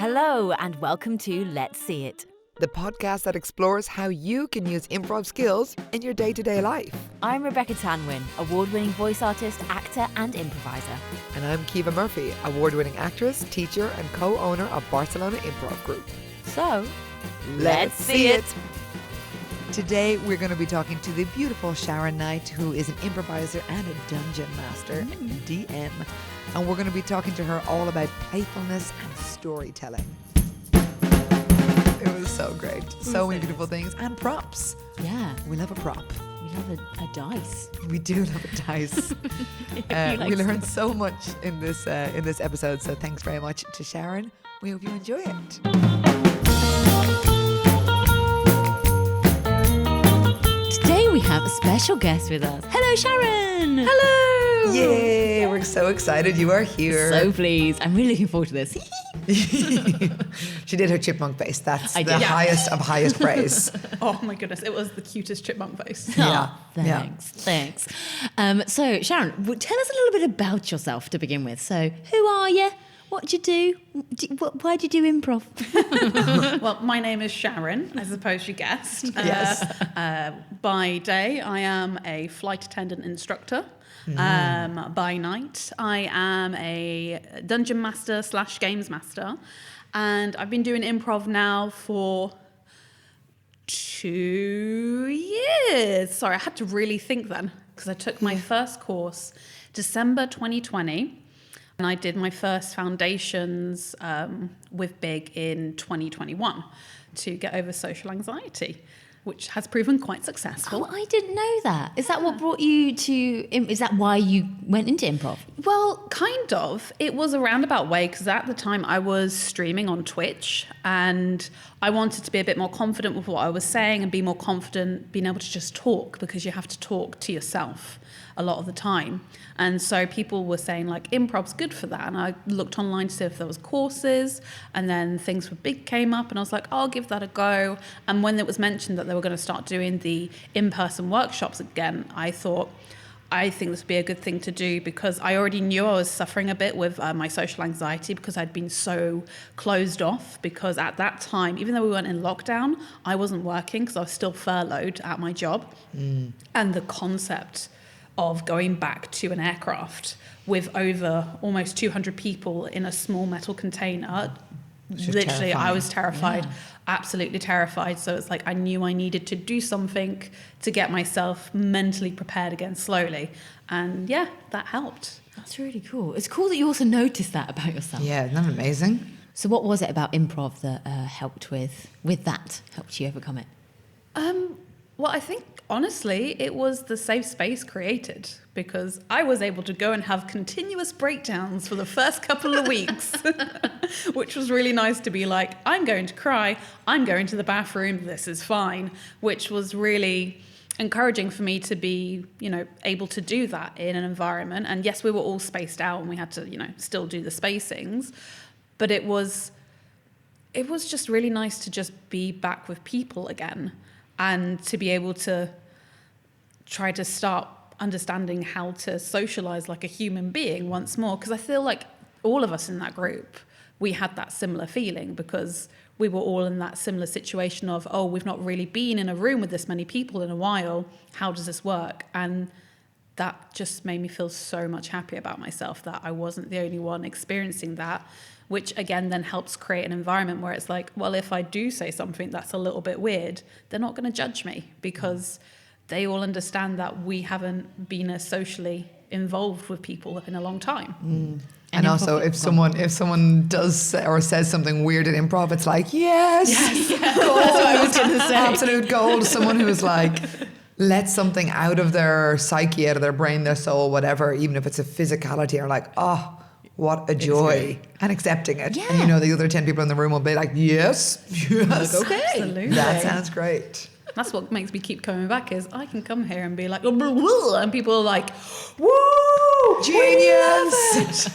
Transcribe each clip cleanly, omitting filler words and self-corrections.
Hello and welcome to Let's See It, the podcast that explores how you can use improv skills in your day-to-day life. I'm Rebecca Tanwin, award-winning voice artist, actor and improviser. And I'm Kiva Murphy, award-winning actress, teacher and co-owner of Barcelona Improv Group. So, let's see it! Today we're going to be talking to the beautiful Sharon Knight, who is an improviser and a dungeon master, DM. And we're going to be talking to her all about playfulness and storytelling. It was so great. So many beautiful things. And props. Yeah. We love a prop. We love a dice. We do love a dice. We learned so much in this episode. So thanks very much to Sharon. We hope you enjoy it. Today we have a special guest with us. Hello, Sharon. Hello. Yay, we're so excited you are here. So pleased. I'm really looking forward to this. She did her chipmunk face. That's the highest of highest praise. Oh my goodness, it was the cutest chipmunk face. Yeah. Thanks. So Sharon, tell us a little bit about yourself to begin with. So who are you? What do you do? Why do you do improv? Well, my name is Sharon, I suppose you guessed. Yes. By day, I am a flight attendant instructor. By night, I am a dungeon master / games master. And I've been doing improv now for 2 years. Sorry, I had to really think then, because I took my first course December 2020. And I did my first foundations with Big in 2021 to get over social anxiety, which has proven quite successful. Oh, I didn't know that. Is that what brought you to... Is that why you went into improv? Well, kind of. It was a roundabout way because at the time I was streaming on Twitch and I wanted to be a bit more confident with what I was saying and be more confident being able to just talk, because you have to talk to yourself a lot of the time. And so people were saying like improv's good for that, and I looked online to see if there was courses, and then things for Big came up and I was like, I'll give that a go. And when it was mentioned that they were going to start doing the in-person workshops again, I thought, I think this would be a good thing to do, because I already knew I was suffering a bit with my social anxiety because I'd been so closed off, because at that time, even though we weren't in lockdown, I wasn't working because I was still furloughed at my job. And the concept of going back to an aircraft with over almost 200 people in a small metal container, literally terrifying. I was terrified, absolutely terrified. So it's like I knew I needed to do something to get myself mentally prepared again slowly. And yeah, that helped. That's really cool. It's cool that you also noticed that about yourself. Yeah, isn't that amazing? So what was it about improv that helped you overcome it? Well, I think, honestly, it was the safe space created, because I was able to go and have continuous breakdowns for the first couple of weeks, which was really nice to be like, I'm going to cry, I'm going to the bathroom, this is fine, which was really encouraging for me to be, able to do that in an environment. And yes, we were all spaced out and we had to, still do the spacings, but it was just really nice to just be back with people again, and to be able to try to start understanding how to socialize like a human being once more. Because I feel like all of us in that group, we had that similar feeling, because we were all in that similar situation of, oh, we've not really been in a room with this many people in a while. How does this work? And that just made me feel so much happier about myself, that I wasn't the only one experiencing that, which again then helps create an environment where it's like, well, if I do say something that's a little bit weird, they're not going to judge me, because they all understand that we haven't been as socially involved with people in a long time. And also, if someone does say or says something weird at improv, it's like, yes. Gold. That's what I was going to say. Absolute gold. Someone who is like, let something out of their psyche, out of their brain, their soul, whatever, even if it's a physicality, or like, oh, what a joy, and accepting it. Yeah. And the other 10 people in the room will be like, yes. Like, okay. Absolutely. That sounds great. That's what makes me keep coming back, is I can come here and be like, and people are like, woo, genius.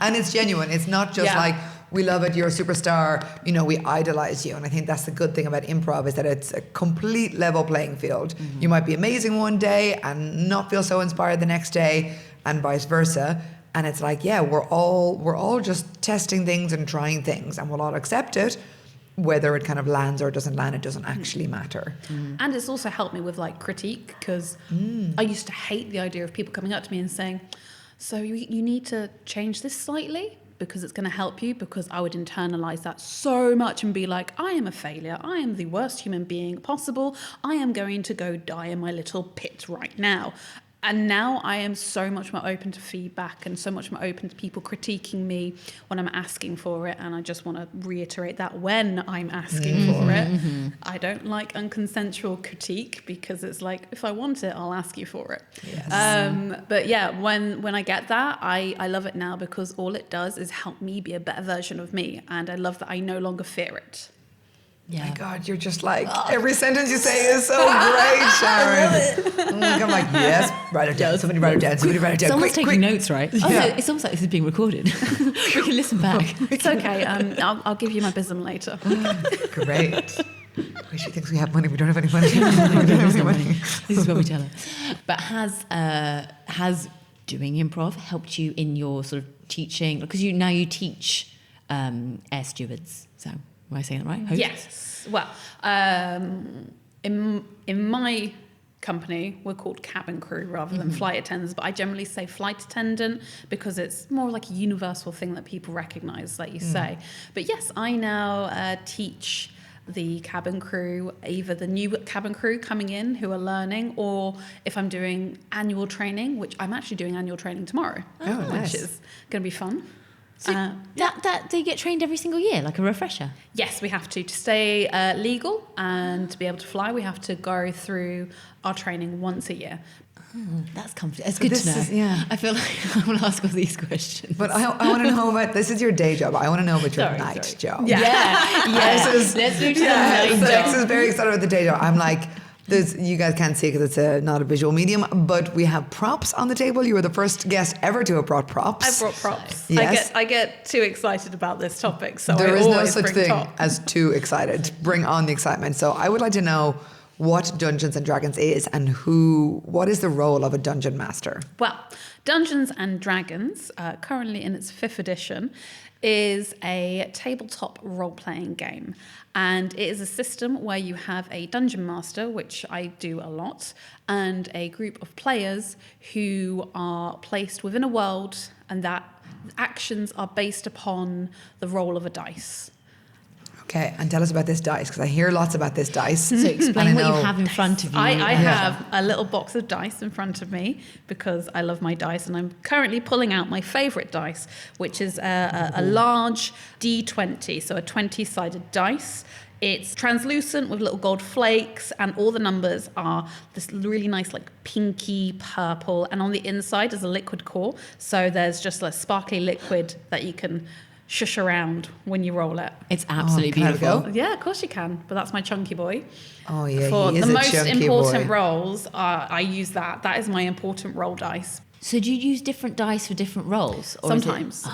And it's genuine. It's not just like, we love it, you're a superstar, we idolize you. And I think that's the good thing about improv, is that it's a complete level playing field. You might be amazing one day and not feel so inspired the next day, and vice versa. And it's like, yeah, we're all just testing things and trying things, and we'll all accept it. Whether it kind of lands or doesn't land, it doesn't actually matter. And it's also helped me with like critique, because I used to hate the idea of people coming up to me and saying, so you need to change this slightly because it's going to help you, because I would internalize that so much and be like, I am a failure. I am the worst human being possible. I am going to go die in my little pit right now. And now I am so much more open to feedback and so much more open to people critiquing me when I'm asking for it. And I just want to reiterate that when I'm asking for it, I don't like unconsensual critique, because it's like, if I want it, I'll ask you for it. Yes. But yeah, when I get that, I love it now, because all it does is help me be a better version of me. And I love that I no longer fear it. Yeah. My God, you're just like, every sentence you say is so great, Sharon. I'm like, yes, write it down. Somebody write it down. Somebody write it down. Someone's Quick, taking quick. notes, right? Yeah. Oh, no, it's almost like this is being recorded. We can listen back. It's okay. I'll give you my bism later. Great. Wait, she thinks we have money. We don't have any money. We don't have any money. This is what we tell her. But has doing improv helped you in your sort of teaching? Because you teach air stewards. So am I saying that right? Host? Yes. Well, in my company, we're called cabin crew rather than flight attendants, but I generally say flight attendant because it's more like a universal thing that people recognize, like you say. But yes, I now teach the cabin crew, either the new cabin crew coming in who are learning, or if I'm doing annual training, which I'm actually doing annual training tomorrow, nice. which is going to be fun. So that they get trained every single year, like a refresher? Yes, we have to stay legal and to be able to fly, we have to go through our training once a year. That's comforting. It's good to know. Yeah. I feel like I want to ask all these questions. But I want to know about, this is your day job. I want to know about your Sorry. night job. Yeah. Let's move to the night Sex job. is very excited about the day job. I'm like, you guys can't see it because it's not a visual medium, but we have props on the table. You were the first guest ever to have brought props. I brought props. Yes. I get too excited about this topic, so There I is no always such bring thing props. as too excited. Bring on the excitement. So I would like to know what Dungeons and Dragons is, and what is the role of a dungeon master? Well, Dungeons and Dragons, currently in its 5th edition, is a tabletop role-playing game. And it is a system where you have a dungeon master, which I do a lot, and a group of players who are placed within a world, and that actions are based upon the roll of a dice. Okay, and tell us about this dice, because I hear lots about this dice. So explain And what I you know- have in front of you. I have a little box of dice in front of me because I love my dice, and I'm currently pulling out my favourite dice, which is a large D20, so a 20-sided dice. It's translucent with little gold flakes, and all the numbers are this really nice, like pinky purple. And on the inside is a liquid core, so there's just a sparkly liquid that you can shush around when you roll it. It's absolutely can I have a beautiful. go? Yeah, of course you can, but that's my chunky boy. Oh yeah, For he is the a most chunky important boy. roles, I use that. That is my important roll dice. So do you use different dice for different roles? Or is it- Sometimes.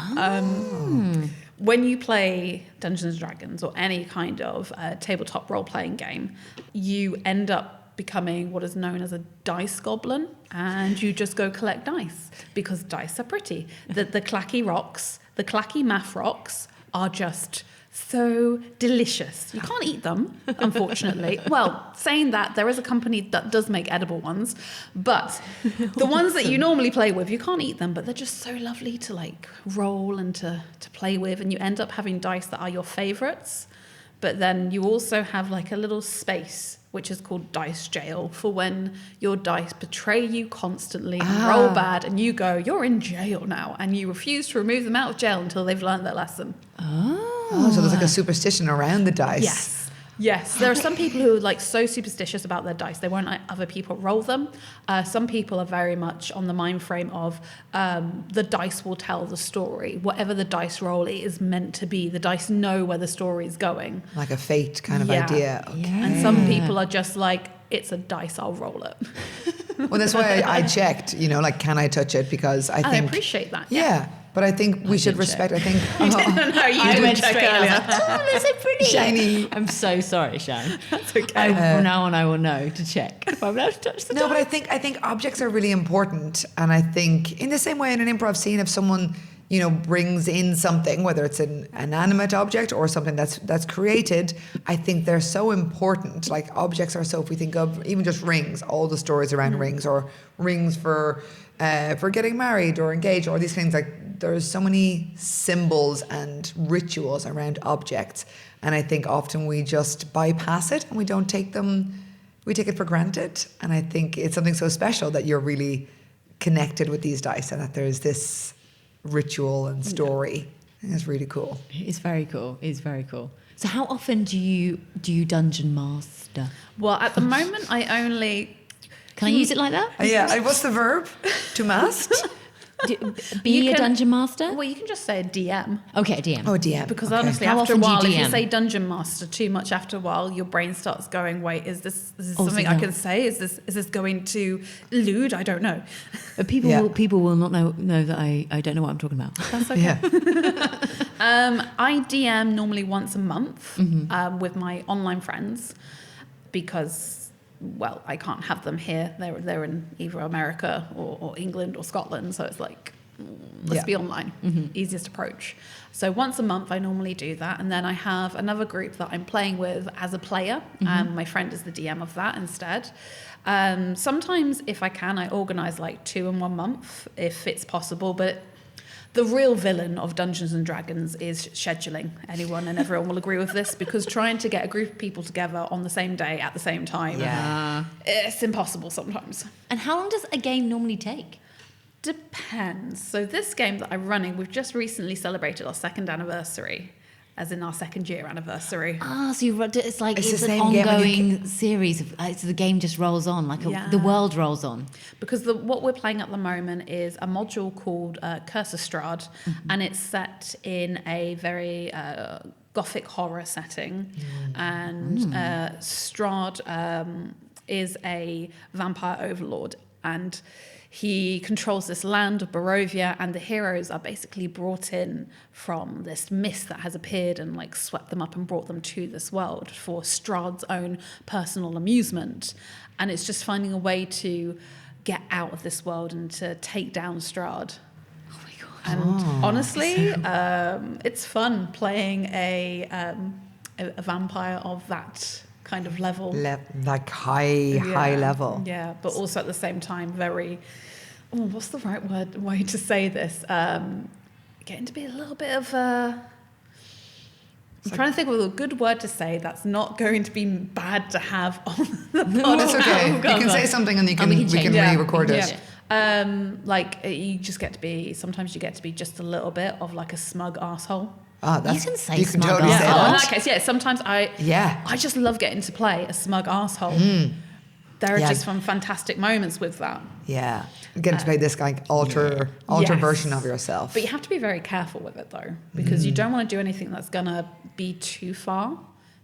When you play Dungeons and Dragons or any kind of tabletop role-playing game, you end up becoming what is known as a dice goblin, and you just go collect dice because dice are pretty. The clacky rocks, the clacky math rocks are just so delicious. You can't eat them, unfortunately. Well, saying that, there is a company that does make edible ones, but the ones that you normally play with, you can't eat them, but they're just so lovely to like roll and to play with, and you end up having dice that are your favorites. But then you also have like a little space which is called dice jail, for when your dice betray you constantly and roll bad, and you go, you're in jail now, and you refuse to remove them out of jail until they've learned their lesson. Oh, so there's like a superstition around the dice. Yes. There are some people who are like so superstitious about their dice, they won't let other people roll them. Some people are very much on the mind frame of the dice will tell the story. Whatever the dice roll is meant to be, the dice know where the story is going. Like a fate kind of idea. Okay. And some people are just like, it's a dice, I'll roll it. Well, that's why I checked, like, can I touch it? Because I think... I appreciate that. Yeah. But I think we should did respect. check. I think. No, you I did went check straight. I was earlier. like, oh, they're so pretty. Shiny. I'm so sorry, Sharon. That's okay. From now on, I will know to check if I'm allowed to touch the No, but dice. I think objects are really important, and I think in the same way in an improv scene, if someone brings in something, whether it's an animate object or something that's created, I think they're so important. Like objects are so. If we think of even just rings, all the stories around rings, or rings for getting married or engaged, or these things, like there's so many symbols and rituals around objects, and I think often we just bypass it and we don't take them. We take it for granted, and I think it's something so special that you're really connected with these dice, and that there's this ritual and story. I think it's really cool. It's very cool. It's very cool. So how often do you dungeon master? Well, at the moment, I only... Can I use it like that? Yeah, what's the verb? To mast? Be You a can- dungeon master? Well, you can just say DM. Okay, DM. Oh, DM. Because Okay. honestly, How after a often do you while, if you DM? say dungeon master too much, after a while, your brain starts going, "Wait, is this Oh, something so I no. can say? Is this going to lewd? I don't know." But people Yeah. people will not know that I don't know what I'm talking about. That's okay. Yeah. I DM normally once a month with my online friends because, well, I can't have them here. They're in either America or England or Scotland, so it's like, let's Yeah. be online, easiest approach. So once a month, I normally do that, and then I have another group that I'm playing with as a player, and my friend is the DM of that instead. Sometimes, if I can, I organise like 2 in 1 month if it's possible, but the real villain of Dungeons and Dragons is scheduling. Anyone and everyone will agree with this, because trying to get a group of people together on the same day at the same time, it's impossible sometimes. And how long does a game normally take? Depends. So this game that I'm running, we've just recently celebrated our 2nd anniversary, as in our 2nd year anniversary. So it's like It's it's the an same game and you ongoing series. So the game just rolls on, like Yeah. the world rolls on. Because what we're playing at the moment is a module called Curse of Strahd, and it's set in a very gothic horror setting. And Strahd is a vampire overlord, and he controls this land of Barovia, and the heroes are basically brought in from this mist that has appeared and like swept them up and brought them to this world for Strahd's own personal amusement. And it's just finding a way to get out of this world and to take down Strahd. Oh my god! And honestly, it's fun playing a vampire of that kind of level. Like high level. Yeah, but also at the same time, very, what's the right way to say this? Getting to be a little bit of a... I'm trying to think of a good word to say that's not going to be bad to have on the podcast. That's okay. You can say something and we can re-record it. Like you just get to be, sometimes you get to be just a little bit of like a smug asshole. You can say you can smug totally say arsehole. Oh, in that. that case, yeah. Sometimes I just love getting to play a smug asshole. There are Yeah. just some fantastic moments with that. Yeah. Getting to play this like alter Yes. version of yourself. But you have to be very careful with it though, because you don't want to do anything that's gonna be too far.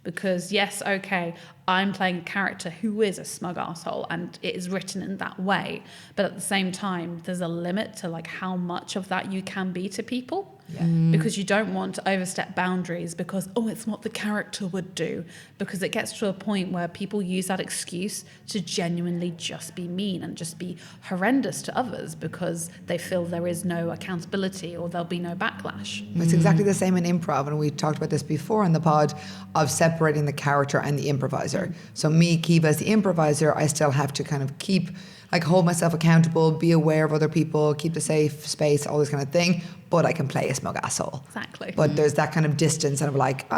Because yes, okay, I'm playing a character who is a smug asshole, and it is written in that way. But at the same time, there's a limit to like how much of that you can be to people. Because you don't want to overstep boundaries because, it's what the character would do. Because it gets to a point where people use that excuse to genuinely just be mean and just be horrendous to others because they feel there is no accountability or there'll be no backlash. It's exactly the same in improv, and we talked about this before in the pod, of separating the character and the improviser. So me, Kiva, as the improviser, I still have to kind of hold myself accountable, be aware of other people, keep the safe space, all this kind of thing, but I can play a smug asshole. Exactly. But there's that kind of distance, and I'm like,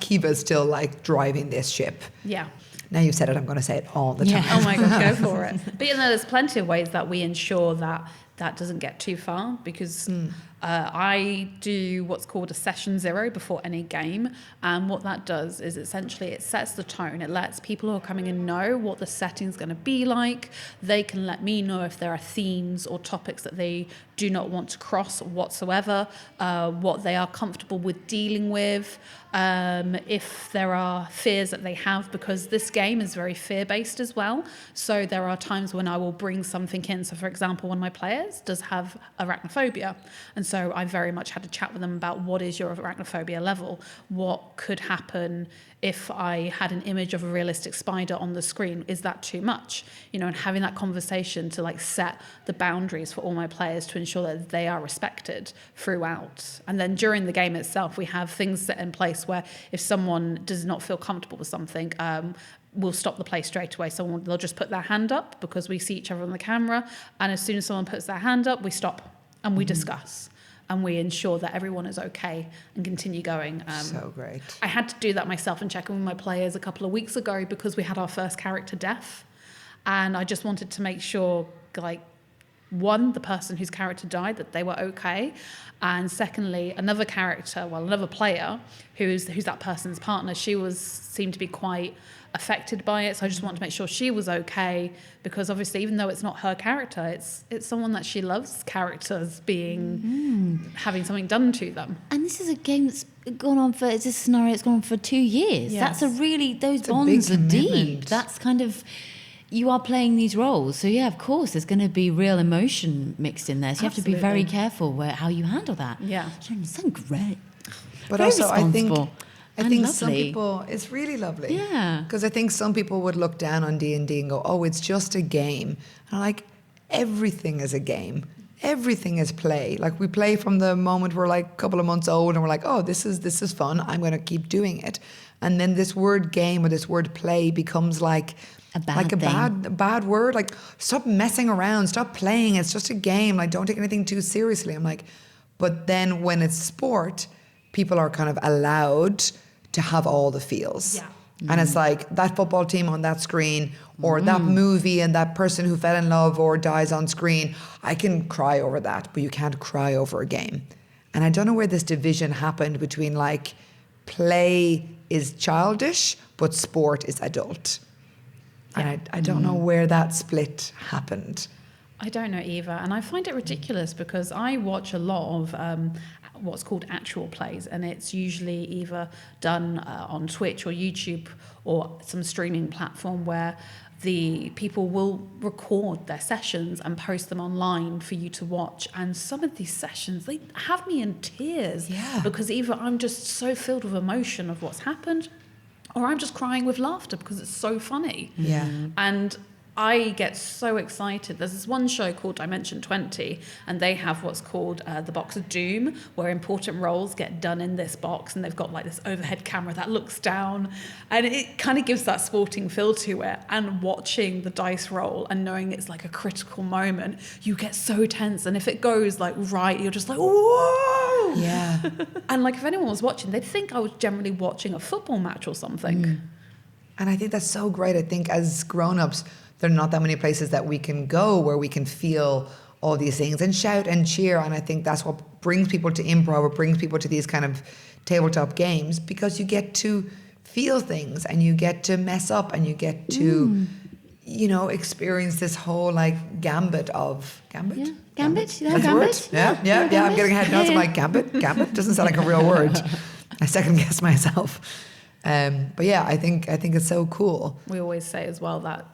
Kiva's still like driving this ship. Yeah. Now you've said it, I'm going to say it all the Yeah. time. Oh my God, go for it. But there's plenty of ways that we ensure that that doesn't get too far, because I do what's called a session 0 before any game. And what that does is essentially it sets the tone. It lets people who are coming in know what the setting's going to be like. They can let me know if there are themes or topics that they do not want to cross whatsoever, what they are comfortable with dealing with, if there are fears that they have, because this game is very fear-based as well. So there are times when I will bring something in. So for example, one of my players does have arachnophobia. And so so I very much had to chat with them about what is your arachnophobia level, what could happen if I had an image of a realistic spider on the screen. Is that too much? You know, and having that conversation to like set the boundaries for all my players to ensure that they are respected throughout. And then during the game itself, we have things set in place where if someone does not feel comfortable with something, we'll stop the play straight away. They'll just put their hand up because we see each other on the camera. And as soon as someone puts their hand up, we stop and we discuss. And we ensure that everyone is okay and continue going. So great. I had to do that myself and check in with my players a couple of weeks ago because we had our first character death. And I just wanted to make sure, like, one, the person whose character died, that they were okay. And secondly, another player who's that person's partner, seemed to be quite affected by it. So I just wanted to make sure she was okay, because obviously, even though it's not her character, it's someone that she loves characters having something done to them. And this is a game that's gone on for, it's a scenario that's gone on for 2 years. Yes. Those bonds are deep. That's kind of, you are playing these roles. So yeah, of course, there's going to be real emotion mixed in there. So you have to be very careful how you handle that. Yeah. Sharon, so great. But Very also, I think lovely. some people, it's really lovely. Yeah. Because I think some people would look down on D&D and go, oh, it's just a game. And I'm like, everything is a game. Everything is play. Like, we play from the moment we're like a couple of months old and we're like, oh, this is fun. I'm going to keep doing it. And then this word game or this word play becomes like a bad word. Like, stop messing around. Stop playing. It's just a game. Like, don't take anything too seriously. I'm like, but then when it's sport, people are kind of allowed to have all the feels. Yeah. And it's like that football team on that screen, or that movie and that person who fell in love or dies on screen. I can cry over that, but you can't cry over a game. And I don't know where this division happened between like play is childish, but sport is adult. Yeah. And I don't know where that split happened. I don't know either. And I find it ridiculous because I watch a lot of what's called actual plays, and it's usually either done on Twitch or YouTube or some streaming platform where the people will record their sessions and post them online for you to watch. And some of these sessions, they have me in tears because either I'm just so filled with emotion of what's happened, or I'm just crying with laughter because it's so funny. Yeah. And I get so excited. There's this one show called Dimension 20, and they have what's called the Box of Doom, where important roles get done in this box, and they've got like this overhead camera that looks down, and it kind of gives that sporting feel to it. And watching the dice roll and knowing it's like a critical moment, you get so tense, and if it goes like right, you're just like, whoa! Yeah. And like if anyone was watching, they'd think I was generally watching a football match or something. And I think that's so great. I think as grown-ups, there are not that many places that we can go where we can feel all these things and shout and cheer. And I think that's what brings people to improv, or brings people to these kind of tabletop games, because you get to feel things and you get to mess up and you get to, you know, experience this whole like gambit. Gambit? That's Yeah, the word. gambit? Yeah. I'm getting ahead now. I'm like, gambit doesn't sound like a real word. I second guess myself. But yeah, I think it's so cool. We always say as well that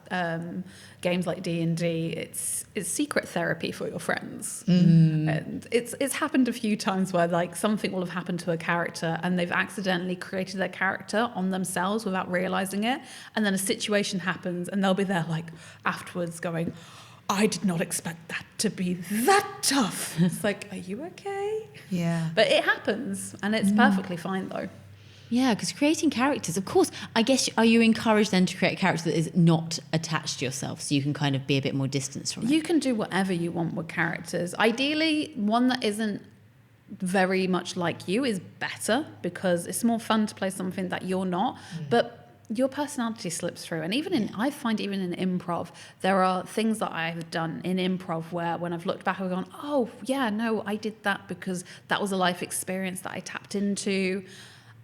games like D&D, it's secret therapy for your friends. And it's happened a few times where like something will have happened to a character and they've accidentally created their character on themselves without realizing it, and then a situation happens and they'll be there like afterwards going, I did not expect that to be that tough. It's like, are you okay? Yeah. But it happens, and it's perfectly fine though. Yeah, because creating characters, of course, I guess, are you encouraged then to create a character that is not attached to yourself, so you can kind of be a bit more distanced from it? You can do whatever you want with characters. Ideally, one that isn't very much like you is better, because it's more fun to play something that you're not, but your personality slips through. And I find even in improv, there are things that I've done in improv where when I've looked back, I've gone, oh, yeah, no, I did that because that was a life experience that I tapped into.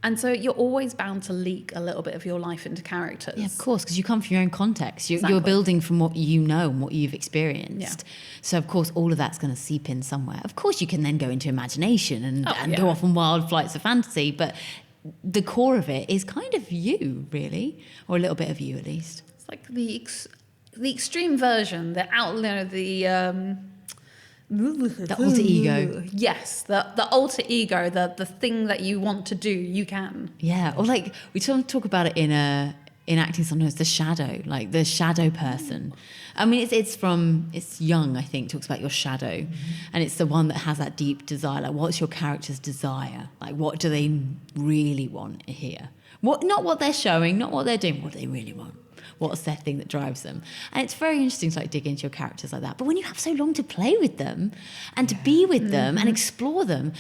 And so you're always bound to leak a little bit of your life into characters. Yeah, of course, because you come from your own context. You're building from what you know and what you've experienced. Yeah. So, of course, all of that's going to seep in somewhere. Of course, you can then go into imagination and go off on wild flights of fantasy, but the core of it is kind of you, really, or a little bit of you at least. It's like the extreme version, The alter ego. Yes, the alter ego, the thing that you want to do, you can. Yeah, or like we talk about it in acting sometimes, the shadow, like the shadow person. I mean, it's Jung, I think, talks about your shadow, and it's the one that has that deep desire. Like, what's your character's desire? Like, what do they really want here? Not what they're showing, not what they're doing. What do they really want? What's their thing that drives them? And it's very interesting to like dig into your characters like that. But when you have so long to play with them and to be with them and explore them,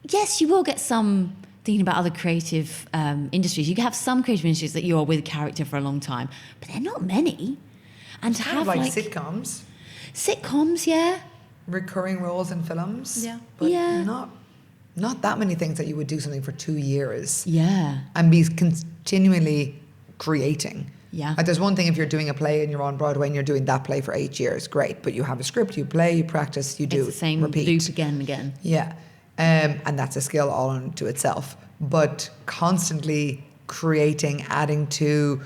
yes, you will get some, thinking about other creative industries, you can have some creative industries that you are with a character for a long time, but they're not many. And to have like sitcoms. Sitcoms, yeah. Recurring roles in films. Yeah. But not that many things that you would do something for 2 years. Yeah. And be continually creating. Yeah. Like there's one thing if you're doing a play and you're on Broadway and you're doing that play for 8 years, great. But you have a script, you play, you practice, you do, it's the same repeat. loop again and again. Yeah. And that's a skill all unto itself. But constantly creating, adding to,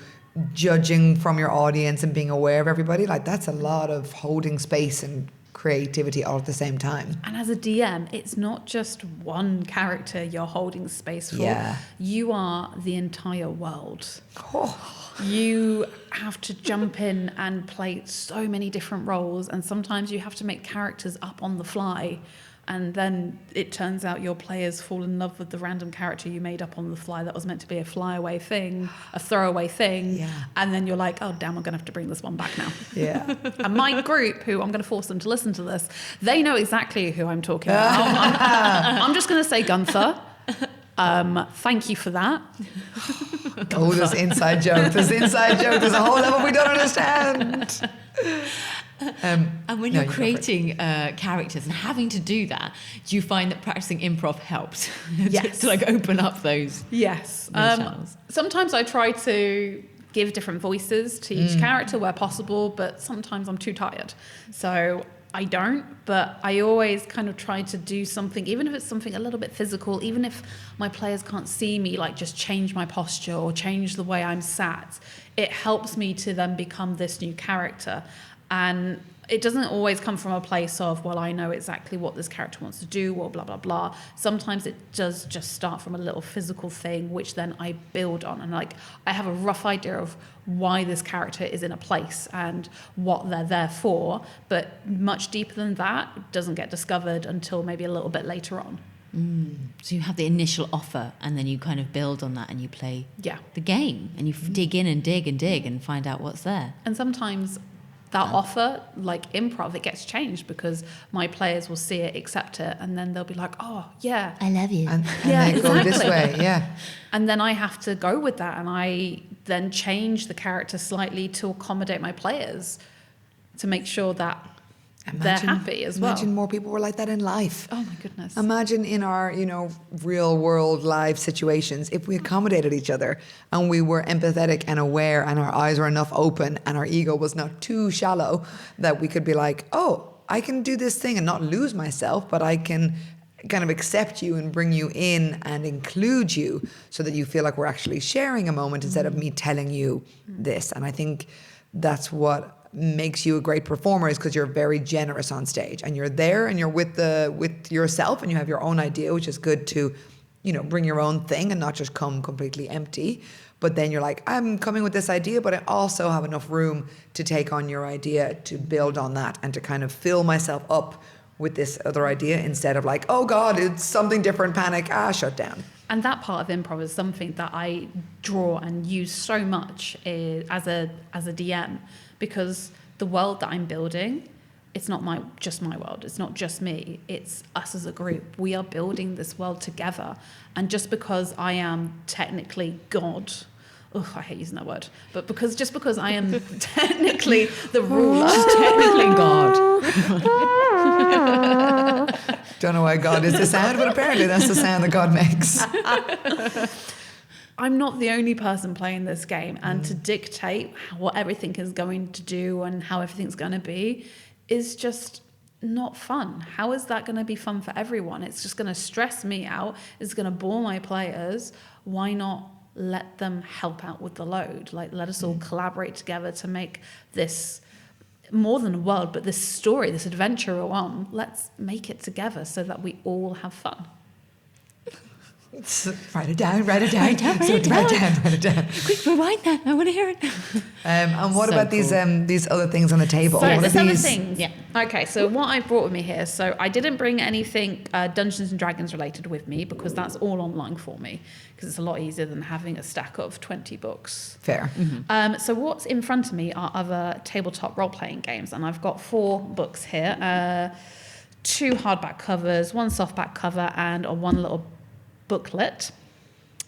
judging from your audience and being aware of everybody, like that's a lot of holding space and creativity all at the same time. And as a DM, it's not just one character you're holding space for. Yeah. You are the entire world. Oh. You have to jump in and play so many different roles, and sometimes you have to make characters up on the fly, and then it turns out your players fall in love with the random character you made up on the fly that was meant to be a flyaway thing, a throwaway thing, and then you're like, oh damn, I'm gonna have to bring this one back now. Yeah. And my group, who I'm gonna force them to listen to this, they know exactly who I'm talking about. I'm just gonna say Gunther. Thank you for that. Oh, there's inside joke. There's inside joke. There's a whole level we don't understand. And when you're creating characters and having to do that, do you find that practicing improv helps Yes. to like open up those? Yes. Those channels? Sometimes I try to give different voices to each character where possible, but sometimes I'm too tired. So I don't, but I always kind of try to do something, even if it's something a little bit physical, even if my players can't see me, like just change my posture or change the way I'm sat. It helps me to then become this new character. And it doesn't always come from a place of, well, I know exactly what this character wants to do or blah, blah, blah. Sometimes it does just start from a little physical thing, which then I build on. And like, I have a rough idea of why this character is in a place and what they're there for. But much deeper than that doesn't get discovered until maybe a little bit later on. So you have the initial offer and then you kind of build on that and you play the game and you dig in and dig and find out what's there. And sometimes that offer, like improv, it gets changed because my players will see it, accept it, and then they'll be like, oh, yeah. I love you. And they go this way, yeah. And then I have to go with that, and I then change the character slightly to accommodate my players to make sure that they're happy as well. Imagine more people were like that in life. Oh my goodness. Imagine in our, real world live situations, if we accommodated each other and we were empathetic and aware and our eyes were enough open and our ego was not too shallow that we could be like, oh, I can do this thing and not lose myself, but I can kind of accept you and bring you in and include you so that you feel like we're actually sharing a moment instead of me telling you this. And I think that's what makes you a great performer, is because you're very generous on stage and you're there and you're with yourself and you have your own idea, which is good to, bring your own thing and not just come completely empty. But then you're like, I'm coming with this idea, but I also have enough room to take on your idea, to build on that and to kind of fill myself up with this other idea instead of like, oh God, it's something different, panic, shut down. And that part of improv is something that I draw and use so much as a DM, because the world that I'm building, it's not just my world. It's not just me. It's us as a group. We are building this world together. And just because I am technically God, I hate using that word, but just because I am technically the ruler, technically God. Don't know why God is the sound, but apparently that's the sound that God makes. I'm not the only person playing this game, and to dictate what everything is going to do and how everything's going to be is just not fun. How is that going to be fun for everyone? It's just going to stress me out. It's going to bore my players. Why not let them help out with the load? Like, let us all collaborate together to make this more than a world, but this story, this adventure we're on, let's make it together so that we all have fun. Write it down. Quick, rewind that. I want to hear it. And what about these other ththings on the table? So what there's other things. Yeah. Okay, so what I brought with me here. So I didn't bring anything Dungeons and Dragons related with me because that's all online for me because it's a lot easier than having a stack of 20 books. Fair. Mm-hmm. So what's in front of me are other tabletop role-playing games, and I've got 4 books here. 2 hardback covers, 1 softback cover, and one little booklet.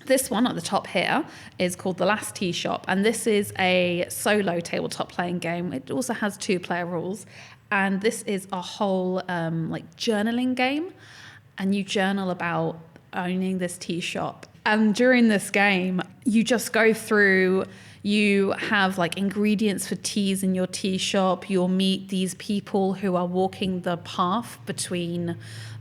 This one at the top here is called The Last Tea Shop, and this is a solo tabletop playing game. It also has 2-player rules, and this is a whole journaling game, and you journal about owning this tea shop. And during this game, you just go through, you have ingredients for teas in your tea shop. You'll meet these people who are walking the path between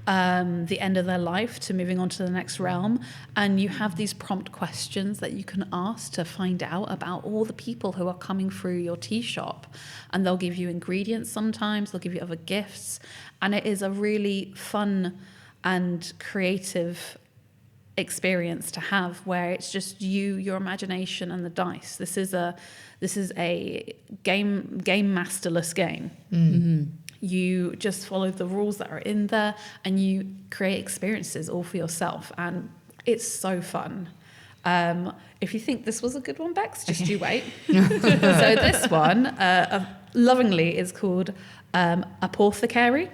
the end of their life to moving on to the next realm, and you have these prompt questions that you can ask to find out about all the people who are coming through your tea shop, and they'll give you ingredients sometimes, they'll give you other gifts, and it is a really fun and creative experience to have where it's just you, your imagination, and the dice. This is a game masterless game. Mm-hmm. You just follow the rules that are in there and you create experiences all for yourself, and it's so fun. If you think this was a good one, Bex, just you wait. So this one, lovingly, is called Apothecary.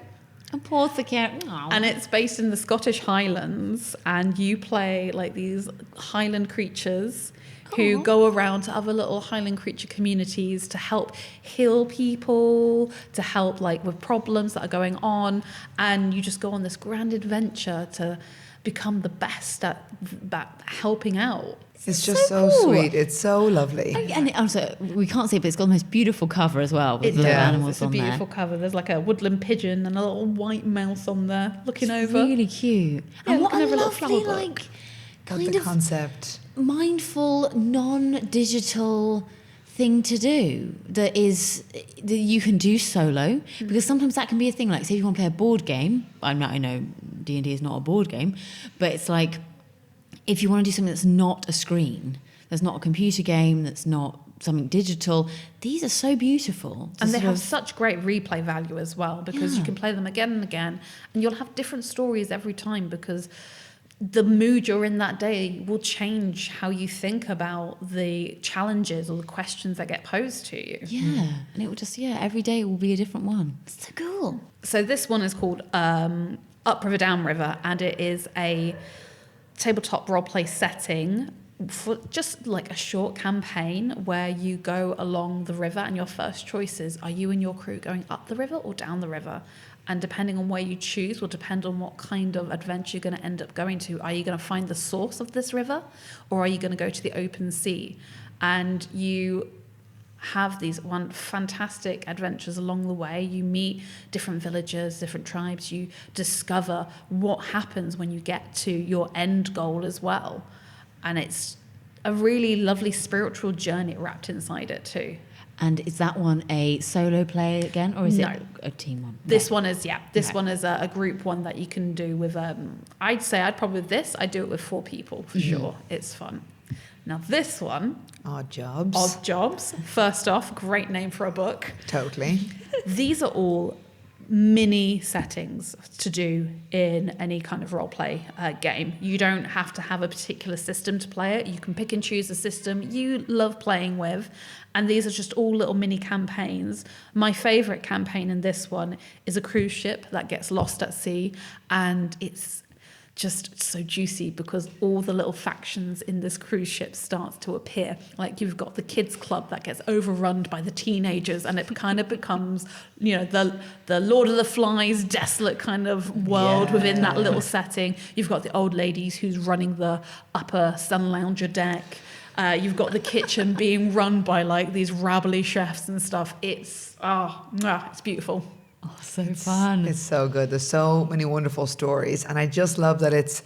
Apothecary. Oh. And it's based in the Scottish Highlands, and you play these Highland creatures who go around to other little Highland creature communities to help heal people, to help with problems that are going on, and you just go on this grand adventure to become the best at helping out. It's just so cool. Sweet. It's so lovely. And also, we can't see it, but it's got the most beautiful cover as well with little animals on there. It's a beautiful cover. There's a woodland pigeon and a little white mouse on there looking over. Really cute. Yeah, and what a lovely kind of concept. Mindful, non-digital thing to do that you can do solo, because sometimes that can be a thing. Say if you want to play a board game, I know D&D is not a board game, but it's if you want to do something that's not a screen, that's not a computer game, that's not something digital, these are so beautiful. And they have such great replay value as well, because you can play them again and again, and you'll have different stories every time, because the mood you're in that day will change how you think about the challenges or the questions that get posed to you. Yeah, and it will just, every day will be a different one. It's so cool. So this one is called Up River, Down River, and it is a tabletop roleplay setting for just a short campaign where you go along the river, and your first choices are you and your crew going up the river or down the river. And depending on where you choose will depend on what kind of adventure you're going to end up going to. Are you going to find the source of this river, or are you going to go to the open sea? And you have these fantastic adventures along the way. You meet different villagers, different tribes. You discover what happens when you get to your end goal as well. And it's a really lovely spiritual journey wrapped inside it too. And is that one a solo play again, or is it a team one? This one is, one is a group one that you can do with, I'd do it with 4 people for sure. It's fun. Now this one. Odd Jobs. Odd Jobs. First off, great name for a book. Totally. These are all mini settings to do in any kind of role play game. You don't have to have a particular system to play it. You can pick and choose a system you love playing with, and these are just all little mini campaigns. My favorite campaign in this one is a cruise ship that gets lost at sea, and it's just so juicy because all the little factions in this cruise ship starts to appear. You've got the kids club that gets overrun by the teenagers, and it kind of becomes, the Lord of the Flies desolate kind of world within that little setting. You've got the old ladies who's running the upper sun lounger deck. You've got the kitchen being run by these rabbly chefs and stuff. It's beautiful. Oh, so fun. It's so good. There's so many wonderful stories. And I just love that it's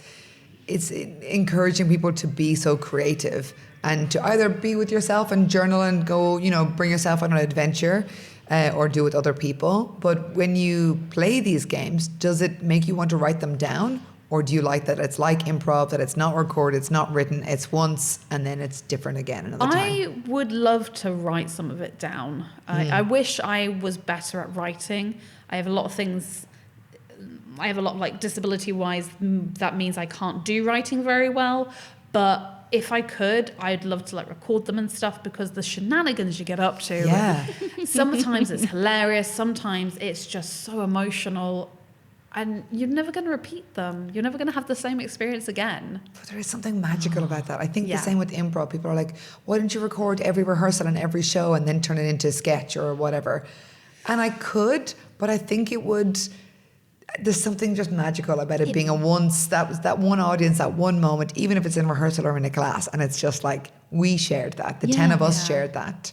it's encouraging people to be so creative and to either be with yourself and journal and go, bring yourself on an adventure or do with other people. But when you play these games, does it make you want to write them down? Or do you like that it's like improv, that it's not recorded, it's not written, it's once and then it's different again another time? I would love to write some of it down. I wish I was better at writing. I have a lot like disability-wise, that means I can't do writing very well. But if I could, I'd love to like record them and stuff, because the shenanigans you get up to. Yeah. Sometimes it's hilarious. Sometimes it's just so emotional. And you're never going to repeat them. You're never going to have the same experience again. But there is something magical about that. I think the same with improv. People are like, why don't you record every rehearsal and every show and then turn it into a sketch or whatever? And I could, but I think it would... There's something just magical about it being that one audience, that one moment, even if it's in rehearsal or in a class. And it's just like, we shared that. The 10 of us shared that.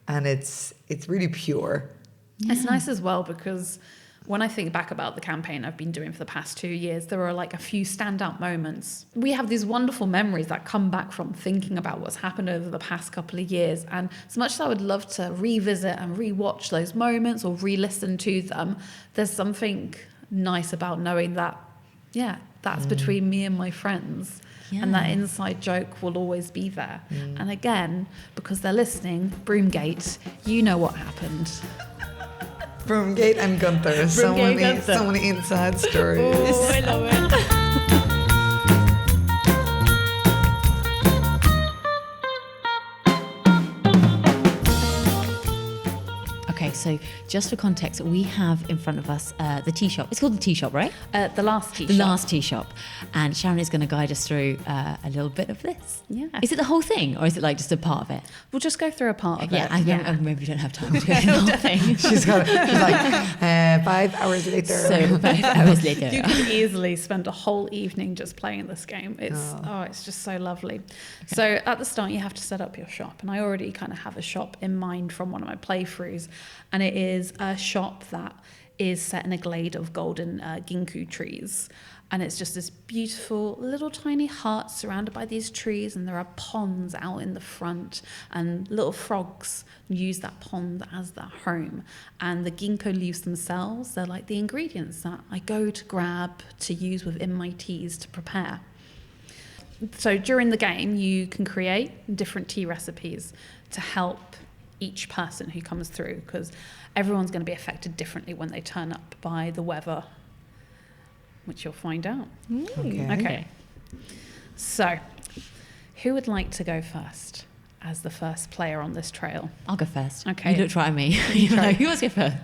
And it's really pure. Yeah. It's nice as well, because... when I think back about the campaign I've been doing for the past 2 years, there are like a few standout moments. We have these wonderful memories that come back from thinking about what's happened over the past couple of years. And as much as I would love to revisit and rewatch those moments or re-listen to them, there's something nice about knowing that, that's between me and my friends. Yeah. And that inside joke will always be there. And again, because they're listening, Broomgate, you know what happened. Broomgate and Gunther. So many inside stories. Oh, I love it. Okay, so just for context, we have in front of us the tea shop. It's called the tea shop, right? The last tea shop. The last tea shop. And Sharon is going to guide us through a little bit of this. Yeah. Is it the whole thing, or is it like just a part of it? We'll just go through a part of it. I maybe we don't have time to go through the whole thing. She's like 5 hours later. So 5 hours later. You could easily spend a whole evening just playing this game. It's just so lovely. Okay. So at the start, you have to set up your shop. And I already kind of have a shop in mind from one of my playthroughs. And it is a shop that is set in a glade of golden ginkgo trees. And it's just this beautiful little tiny hut surrounded by these trees, and there are ponds out in the front, and little frogs use that pond as their home. And the ginkgo leaves themselves, they're like the ingredients that I go to grab to use within my teas to prepare. So during the game, you can create different tea recipes to help each person who comes through, because everyone's going to be affected differently when they turn up by the weather, which you'll find out. Okay. So, who would like to go first as the first player on this trail? I'll go first. Okay. You don't try me. Who wants to go first?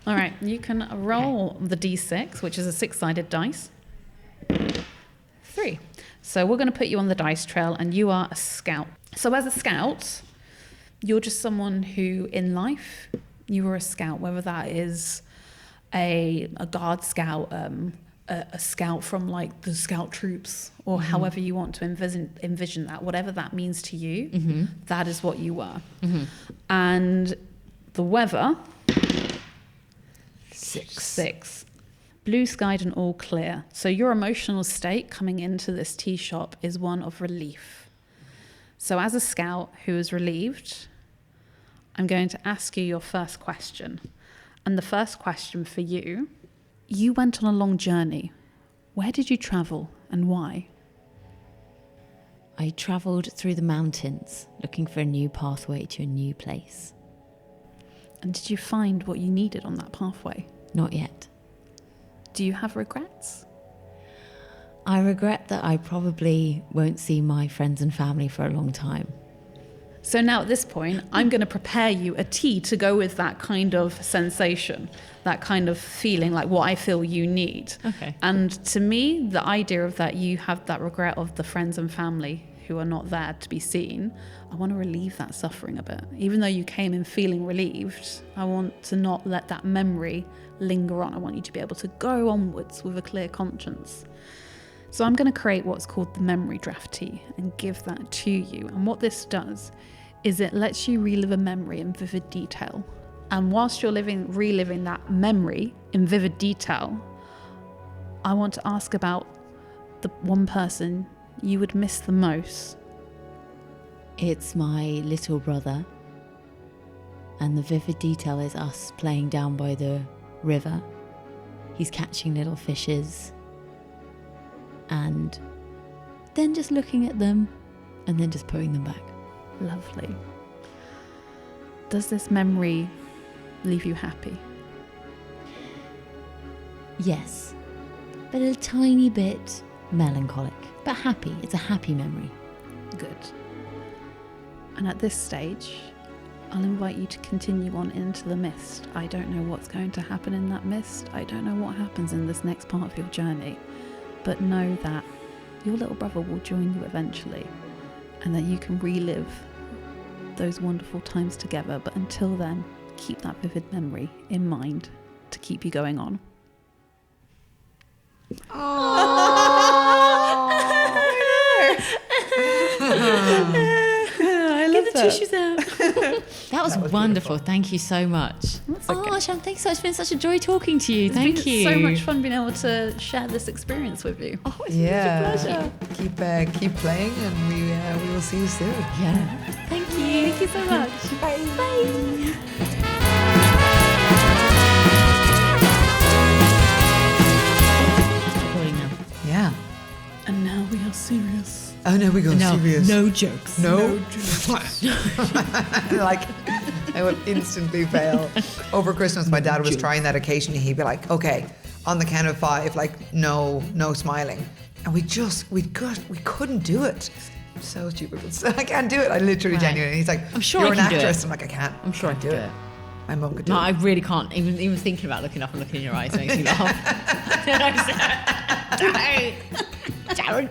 All right. You can roll the D6, which is a 6-sided dice. 3. So we're going to put you on the dice trail, and you are a scout. So as a scout, you're just someone who, in life, you were a scout, whether that is a guard scout, a scout from like the scout troops, or however you want to envision that, whatever that means to you, that is what you were. And the weather, 6. Blue skied and all clear. So your emotional state coming into this tea shop is one of relief. So as a scout who is relieved, I'm going to ask you your first question. And the first question for you, you went on a long journey. Where did you travel and why? I travelled through the mountains looking for a new pathway to a new place. And did you find what you needed on that pathway? Not yet. Do you have regrets? I regret that I probably won't see my friends and family for a long time. So now at this point, I'm going to prepare you a tea to go with that kind of sensation, that kind of feeling, like what I feel you need. Okay. And to me, the idea of that you have that regret of the friends and family who are not there to be seen, I want to relieve that suffering a bit. Even though you came in feeling relieved, I want to not let that memory linger on. I want you to be able to go onwards with a clear conscience. So I'm going to create what's called the memory draft tea and give that to you. And what this does is it lets you relive a memory in vivid detail. And whilst you're reliving that memory in vivid detail, I want to ask about the one person you would miss the most? It's my little brother. And the vivid detail is us playing down by the river. He's catching little fishes. And then just looking at them and then just putting them back. Lovely. Does this memory leave you happy? Yes, but a tiny bit melancholic, but happy. It's a happy memory. Good. And at this stage, I'll invite you to continue on into the mist. I don't know what's going to happen in that mist. I don't know what happens in this next part of your journey, but know that your little brother will join you eventually and that you can relive those wonderful times together. But until then, keep that vivid memory in mind to keep you going on. I love Get the tissues out. That was wonderful. Beautiful. Thank you so much. That's okay. Sharon, thanks so much. It's been such a joy talking to you. Thank you. It's so much fun being able to share this experience with you. Oh, it's such a pleasure. Keep playing, and we will see you soon. Yeah. Thank you. Thank you so much. Bye. Bye. Recording now. Yeah. And now we are serious. Oh no, we go serious. No jokes. No jokes. Like, I would instantly fail. Over Christmas, my dad was trying that occasionally. He'd be like, okay, on the count of 5, like, no smiling. And we couldn't do it. So stupid. I can't do it. I literally genuinely. He's like, I'm sure you're I an can do actress. it. I'm like, I can't. I'm sure I can do it. My mum could do No, it. I really can't. Even thinking about looking up and looking in your eyes makes me laugh. Sharon.